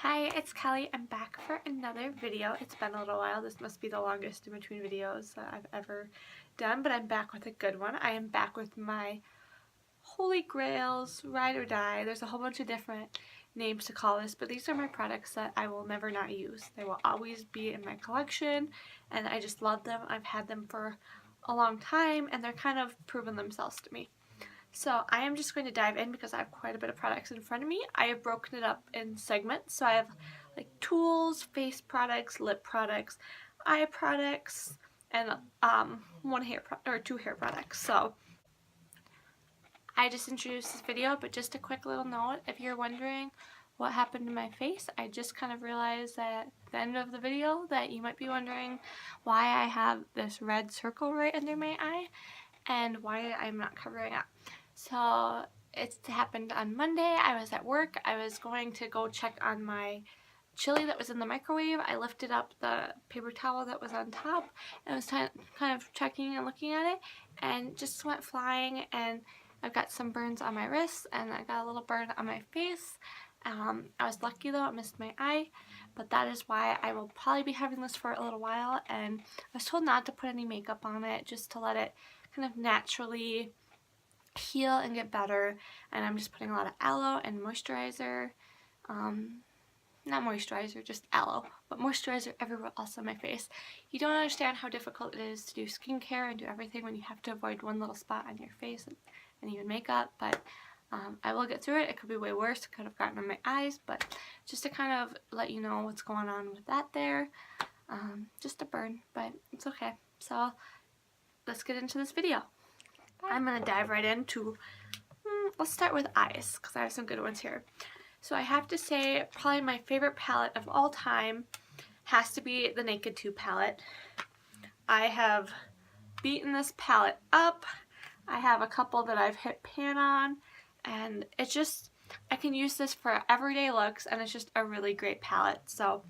Hi, it's Kelly. I'm back for another video. It's been a little while. This must be the longest in between videos that I've ever done, but I'm back with a good one. I am back with my Holy Grails, Ride or Die. There's a whole bunch of different names to call this, but these are my products that I will never not use. They will always be in my collection, and I just love them. I've had them for a long time, and they're kind of proven themselves to me. So I am just going to dive in because I have quite a bit of products in front of me. I have broken it up in segments. So I have like tools, face products, lip products, eye products, and two hair products. So I just introduced this video, but just a quick little note, if you're wondering what happened to my face, I just kind of realized at the end of the video that you might be wondering why I have this red circle right under my eye and why I'm not covering up. So it happened on Monday. I was at work. I was going to go check on my chili that was in the microwave. I lifted up the paper towel that was on top and was kind of checking and looking at it, and just went flying, and I've got some burns on my wrists and I got a little burn on my face. I was lucky though, I missed my eye, but that is why I will probably be having this for a little while. And I was told not to put any makeup on it, just to let it kind of naturally heal and get better. And I'm just putting a lot of aloe and moisturizer, not moisturizer, just aloe, but moisturizer everywhere else on my face. You don't understand how difficult it is to do skincare and do everything when you have to avoid one little spot on your face and even makeup, but I will get through it. It could be way worse. It could have gotten on my eyes, but just to kind of let you know what's going on with that there. Just a burn, but it's okay. So let's get into this video. I'm going to dive right into, let's start with eyes, because I have some good ones here. So I have to say, probably my favorite palette of all time has to be the Naked 2 palette. I have beaten this palette up. I have a couple that I've hit pan on, and it's just, I can use this for everyday looks, and it's just a really great palette. So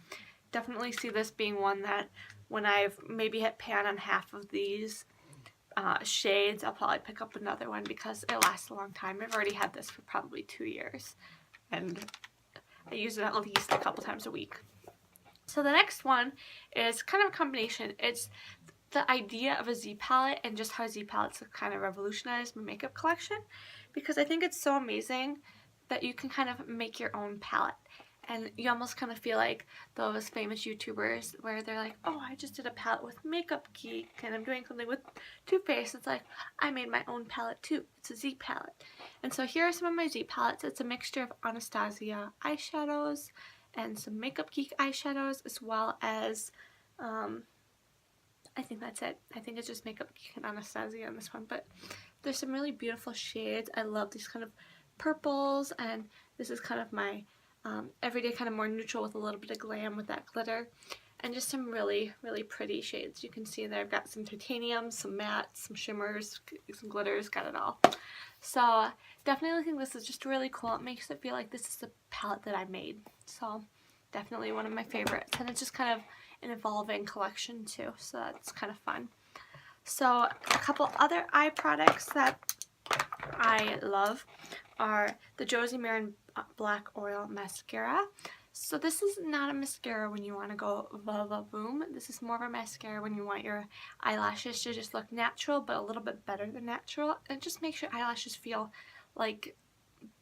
definitely see this being one that when I've maybe hit pan on half of these shades, I'll probably pick up another one because it lasts a long time. I've already had this for probably 2 years, and I use it at least a couple times a week. So the next one is kind of a combination. It's the idea of a Z palette and just how Z palettes have kind of revolutionized my makeup collection, because I think it's so amazing that you can kind of make your own palette. And you almost kind of feel like those famous YouTubers where they're like, oh, I just did a palette with Makeup Geek and I'm doing something with Too Faced. It's like, I made my own palette too. It's a Z palette. And so here are some of my Z palettes. It's a mixture of Anastasia eyeshadows and some Makeup Geek eyeshadows, as well as, I think that's it. I think it's just Makeup Geek and Anastasia on this one. But there's some really beautiful shades. I love these kind of purples, and this is kind of my everyday kind of more neutral with a little bit of glam with that glitter, and just some really, really pretty shades. You can see there I've got some titanium, some mattes, some shimmers, some glitters, got it all. So definitely think this is just really cool. It makes it feel like this is the palette that I made. So definitely one of my favorites, and it's just kind of an evolving collection too, so that's kind of fun. So a couple other eye products that I love are the Josie Maran Black Oil Mascara. So this is not a mascara when you want to go va-va-voom. This is more of a mascara when you want your eyelashes to just look natural, but a little bit better than natural. It just makes your eyelashes feel like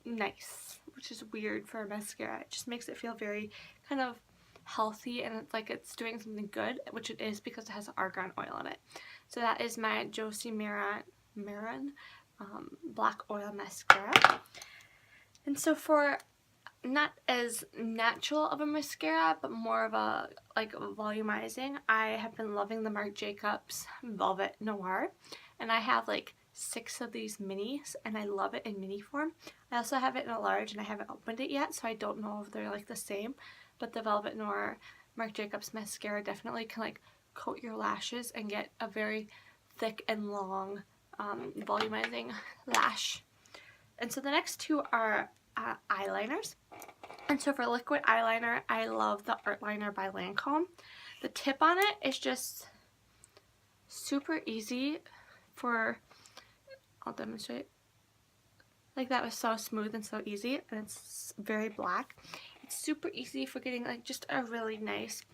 nice, which is weird for a mascara. It just makes it feel very kind of healthy, and it's like it's doing something good, which it is because it has argan oil in it. So that is my Josie Maran Black Oil Mascara. And so for not as natural of a mascara, but more of a like volumizing, I have been loving the Marc Jacobs Velvet Noir, and I have like 6 of these minis, and I love it in mini form. I also have it in a large, and I haven't opened it yet, so I don't know if they're like the same, but the Velvet Noir Marc Jacobs mascara definitely can like coat your lashes and get a very thick and long volumizing lash. And so the next two are eyeliners. And so for liquid eyeliner, I love the Art Liner by Lancome. The tip on it is just super easy for, I'll demonstrate. Like, that was so smooth and so easy, and it's very black. it's super easy for getting like just a really nice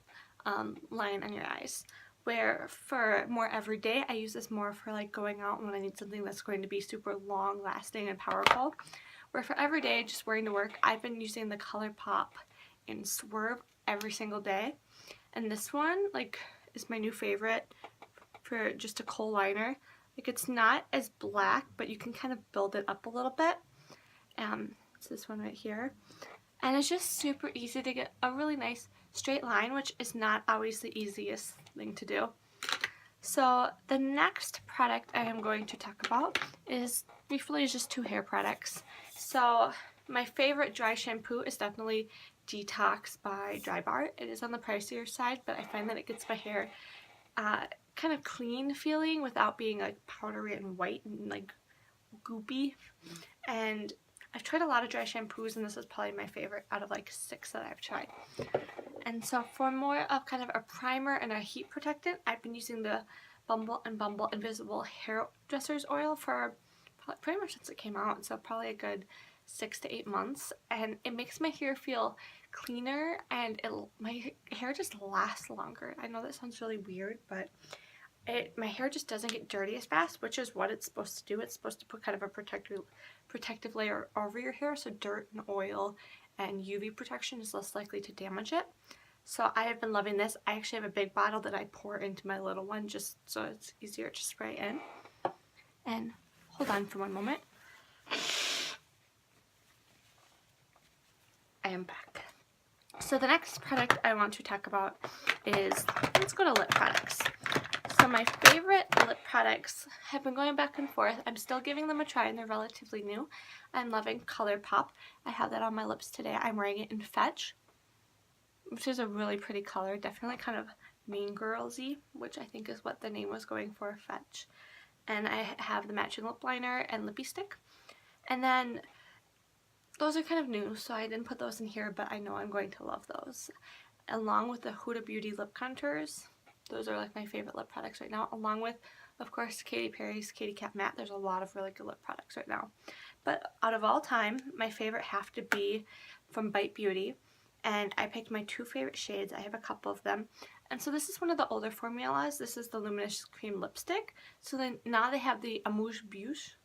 line on your eyes. Where for more everyday, I use this more for like going out when I need something that's going to be super long lasting and powerful. Where for everyday, just wearing to work, I've been using the ColourPop in Swerve every single day. And this one like is my new favorite for just a kohl liner. Like it's not as black, but you can kind of build it up a little bit. It's this one right here. And it's just super easy to get a really nice straight line, which is not always the easiest thing to do. So the next product I am going to talk about is briefly just 2 hair products. So my favorite dry shampoo is definitely Detox by Drybar. It is on the pricier side, but I find that it gets my hair kind of clean feeling without being like powdery and white and like goopy. And I've tried a lot of dry shampoos, and this is probably my favorite out of like 6 that I've tried. And so for more of kind of a primer and a heat protectant, I've been using the Bumble & Bumble Invisible Hairdresser's Oil for pretty much since it came out, so probably a good 6 to 8 months. And it makes my hair feel cleaner, and my hair just lasts longer. I know that sounds really weird, but my hair just doesn't get dirty as fast, which is what it's supposed to do. It's supposed to put kind of a protective layer over your hair, so dirt and oil and UV protection is less likely to damage it. So I have been loving this. I actually have a big bottle that I pour into my little one just so it's easier to spray in. And hold on for one moment. I am back. So the next product I want to talk about is, let's go to lip products. So my favorite lip products have been going back and forth. I'm still giving them a try, and they're relatively new. I'm loving ColourPop. I have that on my lips today. I'm wearing it in Fetch, which is a really pretty color. Definitely kind of Mean Girls-y, which I think is what the name was going for, Fetch. And I have the matching lip liner and lippy stick. And then those are kind of new, so I didn't put those in here, but I know I'm going to love those. Along with the Huda Beauty lip contours. Those are like my favorite lip products right now, along with, of course, Katy Perry's Katy Kat Matte. There's a lot of really good lip products right now. But out of all time, my favorite have to be from Bite Beauty. And I picked my 2 favorite shades. I have a couple of them. And so this is one of the older formulas. This is the Luminous Cream Lipstick. So then now they have the Amuse Bouche.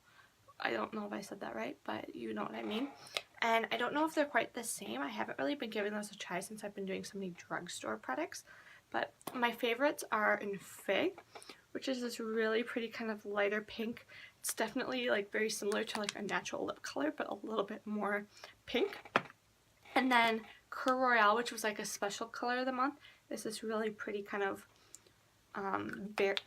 I don't know if I said that right, but you know what I mean. And I don't know if they're quite the same. I haven't really been giving those a try since I've been doing so many drugstore products. But my favorites are in Fig, which is this really pretty kind of lighter pink. It's definitely like very similar to like a natural lip color, but a little bit more pink. And then Coeur Royale, which was like a special color of the month, is this really pretty kind of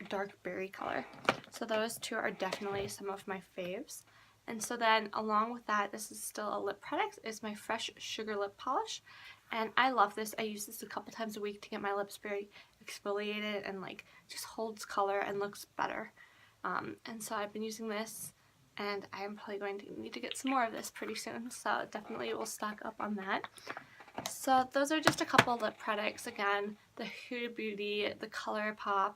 dark berry color. So those 2 are definitely some of my faves. And so then along with that, this is still a lip product, is my Fresh Sugar Lip Polish. And I love this. I use this a couple times a week to get my lips very exfoliated and like just holds color and looks better. And so I've been using this, and I'm probably going to need to get some more of this pretty soon. So definitely will stock up on that. So those are just a couple of lip products. Again, the Huda Beauty, the ColourPop,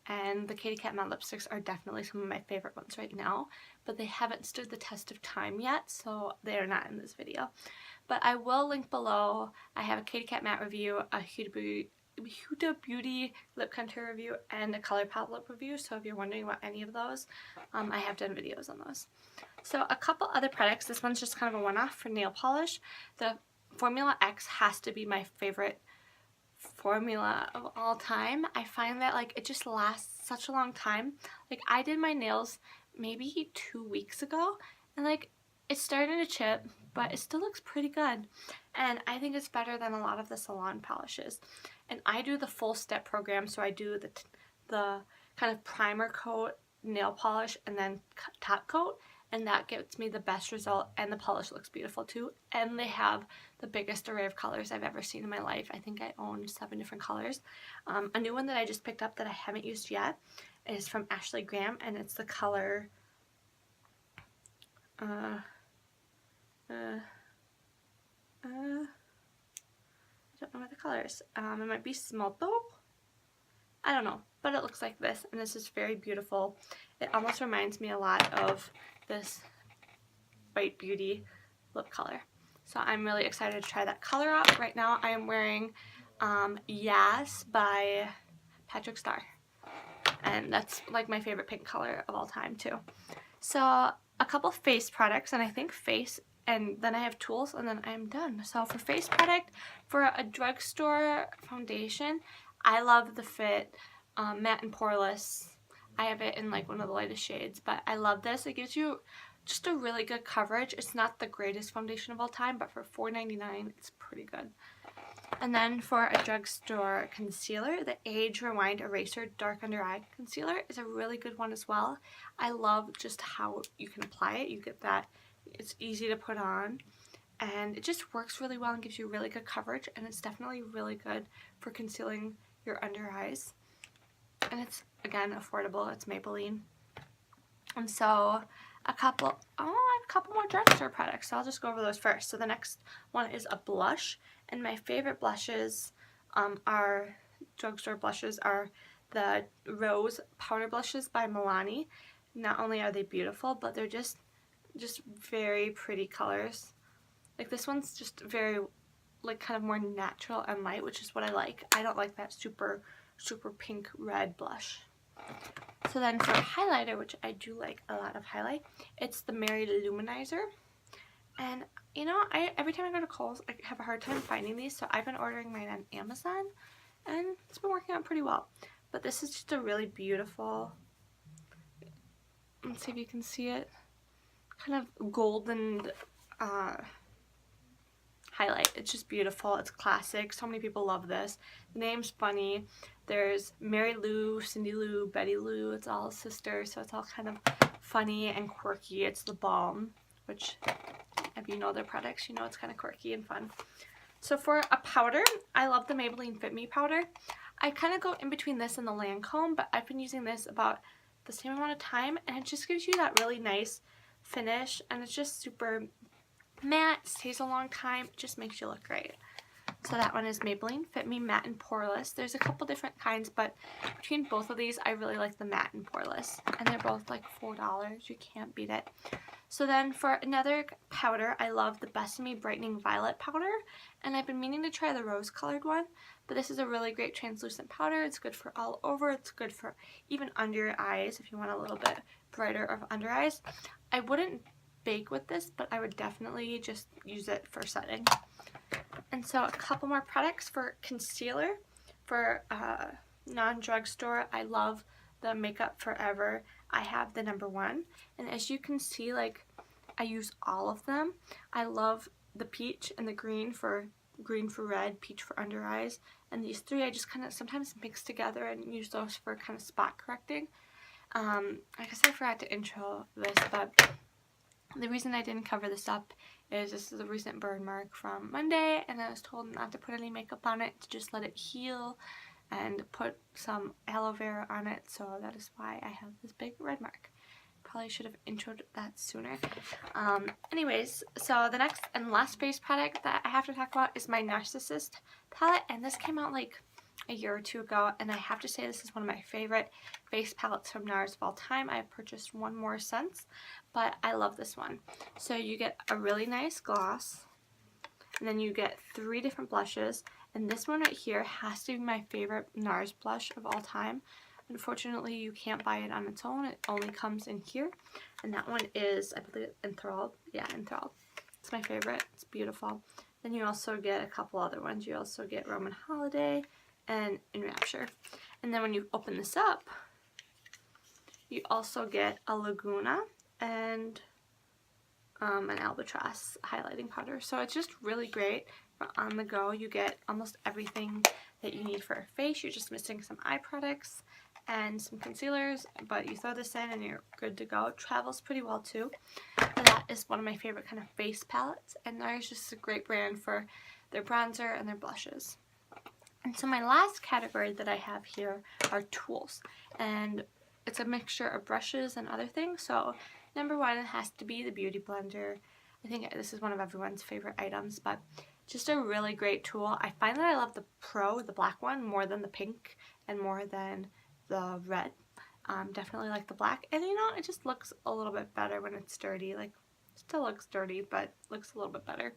and the Katy Kat Matte lipsticks are definitely some of my favorite ones right now, but they haven't stood the test of time yet, so they are not in this video. But I will link below. I have a Katy Kat Matte review, a Huda Beauty lip contour review, and a ColourPop lip review, so if you're wondering about any of those, I have done videos on those. So a couple other products. This one's just kind of a one-off for nail polish. The Formula X has to be my favorite formula of all time. I find that like it just lasts such a long time. Like I did my nails maybe 2 weeks ago, and like it's starting to chip, but it still looks pretty good. And I think it's better than a lot of the salon polishes. And I do the full step program, so I do the kind of primer coat, nail polish, and then top coat. And that gets me the best result, and the polish looks beautiful too. And they have the biggest array of colors I've ever seen in my life. I think I own 7 different colors. A new one that I just picked up that I haven't used yet is from Ashley Graham, and it's the color I don't know what the color is. It might be Smolto. I don't know, but it looks like this, and this is very beautiful. It almost reminds me a lot of this Bite Beauty lip color. So I'm really excited to try that color out. Right now I am wearing Yas by Patrick Star. And that's like my favorite pink color of all time too. So a couple face products, and I think face, and then I have tools, and then I'm done. So for face product, for a drugstore foundation, I love the Fit Matte and Poreless. I have it in like one of the lightest shades, but I love this. It gives you just a really good coverage. It's not the greatest foundation of all time, but for $4.99, it's pretty good. And then for a drugstore concealer, the Age Rewind Eraser Dark Under Eye Concealer is a really good one as well. I love just how you can apply it. You get that, it's easy to put on, and it just works really well and gives you really good coverage, and it's definitely really good for concealing your under eyes. And it's, again, affordable. It's Maybelline. And so I have a couple more drugstore products, so I'll just go over those first. So the next one is a blush, and my favorite blushes are drugstore blushes are the Rose Powder Blushes by Milani. Not only are they beautiful, but they're just very pretty colors. Like this one's just very like kind of more natural and light, which is what I like. I don't like that super pink red blush. So then for highlighter, which I do like a lot of highlight, it's the Mary Luminizer. And you know, every time I go to Kohl's, I have a hard time finding these, so I've been ordering mine on Amazon, and it's been working out pretty well. But this is just a really beautiful, let's see if you can see it, kind of golden highlight. It's just beautiful. It's classic. So many people love this. The name's funny. There's Mary Lou, Cindy Lou, Betty Lou. It's all sisters, so it's all kind of funny and quirky. It's the Balm, which if you know their products, you know it's kind of quirky and fun. So for a powder, I love the Maybelline Fit Me powder. I kind of go in between this and the Lancome, but I've been using this about the same amount of time, and it just gives you that really nice finish, and it's just super matte, stays a long time, it just makes you look great. So that one is Maybelline Fit Me Matte and Poreless. There's a couple different kinds, but between both of these, I really like the matte and poreless, and they're both like $4. You can't beat it. So then for another powder, I love the Besame Brightening Violet powder, and I've been meaning to try the rose colored one, but this is a really great translucent powder. It's good for all over. It's good for even under your eyes if you want a little bit brighter of under eyes. I wouldn't bake with this, but I would definitely just use it for setting. And so a couple more products for concealer. For non-drugstore, I love the Makeup Forever. I have the #1, and as you can see, like, I use all of them. I love the peach and the green for red, peach for under eyes, and these three I just kind of sometimes mix together and use those for kind of spot correcting. I guess I forgot to intro this, but the reason I didn't cover this up is this is a recent burn mark from Monday, and I was told not to put any makeup on it, to just let it heal and put some aloe vera on it, so that is why I have this big red mark. Probably should have introed that sooner. Anyways, so the next and last face product that I have to talk about is my Narcissist palette, and this came out like a year or two ago, and I have to say this is one of my favorite face palettes from NARS of all time. I have purchased one more since, but I love this one. So you get a really nice gloss, and then you get 3 different blushes, and this one right here has to be my favorite NARS blush of all time. Unfortunately, you can't buy it on its own. It only comes in here, and that one is, I believe, Enthralled. Yeah, Enthralled. It's my favorite. It's beautiful. Then you also get a couple other ones. You also get Roman Holiday and Enrapture. And then when you open this up, you also get a Laguna and an Albatross highlighting powder. So it's just really great for on the go. You get almost everything that you need for a face. You're just missing some eye products and some concealers, but you throw this in and you're good to go. It travels pretty well too. And that is one of my favorite kind of face palettes, and NARS is just a great brand for their bronzer and their blushes. And so my last category that I have here are tools, and it's a mixture of brushes and other things. So #1 has to be the Beauty Blender. I think this is one of everyone's favorite items, but just a really great tool. I find that I love the Pro, the black one, more than the pink and more than the red. Definitely like the black, and you know, it just looks a little bit better when it's dirty. Like, still looks dirty, but looks a little bit better.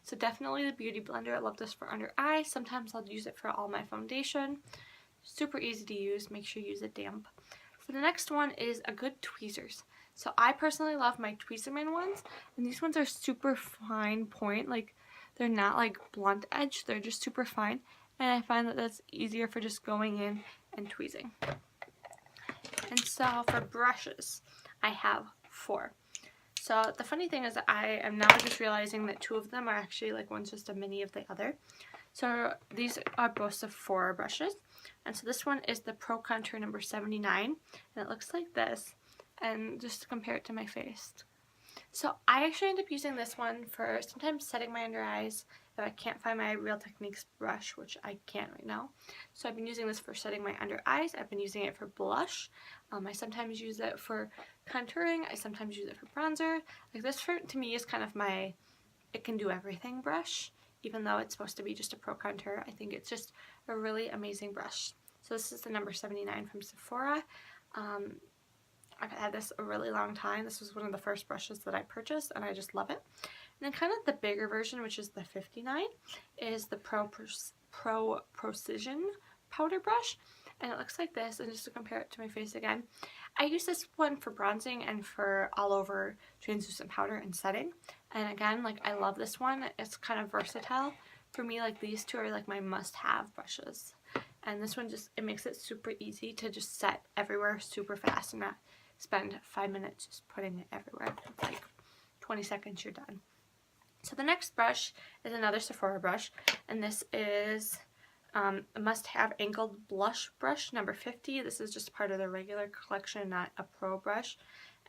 So definitely the Beauty Blender. I love this for under eye. Sometimes I'll use it for all my foundation. Super easy to use. Make sure you use it damp. So the next one is a good tweezers. So I personally love my Tweezerman ones, and these ones are super fine point. Like, they're not like blunt edge, they're just super fine, and I find that that's easier for just going in and tweezing. And so for brushes, I have 4. So the funny thing is that I am now just realizing that 2 of them are actually like one's just a mini of the other. So these are both Sephora brushes. And so this one is the Pro Contour number 79. And it looks like this. And just to compare it to my face. So I actually end up using this one for sometimes setting my under eyes if I can't find my Real Techniques brush, which I can't right now. So I've been using this for setting my under eyes. I've been using it for blush. I sometimes use it for contouring. I sometimes use it for bronzer. Like this to me is kind of my it can do everything brush. Even though it's supposed to be just a Pro Contour, I think it's just a really amazing brush. So this is the number 79 from Sephora. I've had this a really long time. This was one of the first brushes that I purchased, and I just love it. And then kind of the bigger version, which is the 59, is the Pro Precision powder brush. And it looks like this, and just to compare it to my face again, I use this one for bronzing and for all over translucent powder and setting. And again, like, I love this one. It's kind of versatile. For me, like, these 2 are like my must-have brushes. And this one just, it makes it super easy to just set everywhere super fast and not spend 5 minutes just putting it everywhere. It's like 20 seconds, you're done. So the next brush is another Sephora brush, and this is a must-have angled blush brush number 50. This is just part of the regular collection, not a pro brush.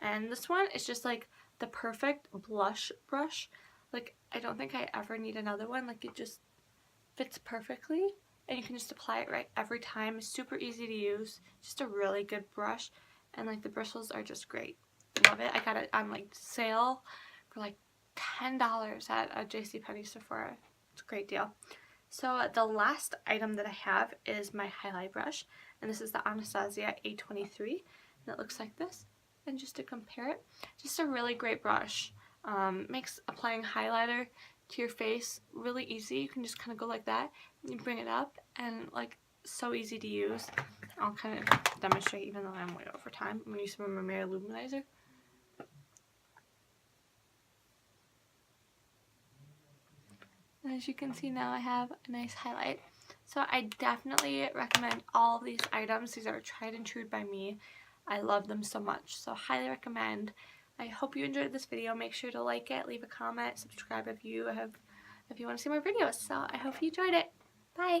And this one is just like the perfect blush brush. Like, I don't think I ever need another one. Like, it just fits perfectly, and you can just apply it right every time. It's super easy to use. Just a really good brush, and like the bristles are just great. Love it. I got it on like sale for like $10 at a JCPenney Sephora. It's a great deal. So the last item that I have is my highlight brush, and this is the Anastasia A23, and it looks like this. And just to compare it, just a really great brush. Makes applying highlighter to your face really easy. You can just kind of go like that, and you bring it up, and like so easy to use. I'll kind of demonstrate even though I'm way over time. I'm going to use some of my Mary Luminizer. And as you can see now, I have a nice highlight. So I definitely recommend all of these items. These are tried and true by me. I love them so much. So highly recommend. I hope you enjoyed this video. Make sure to like it, leave a comment, subscribe if you want to see more videos. So I hope you enjoyed it. Bye!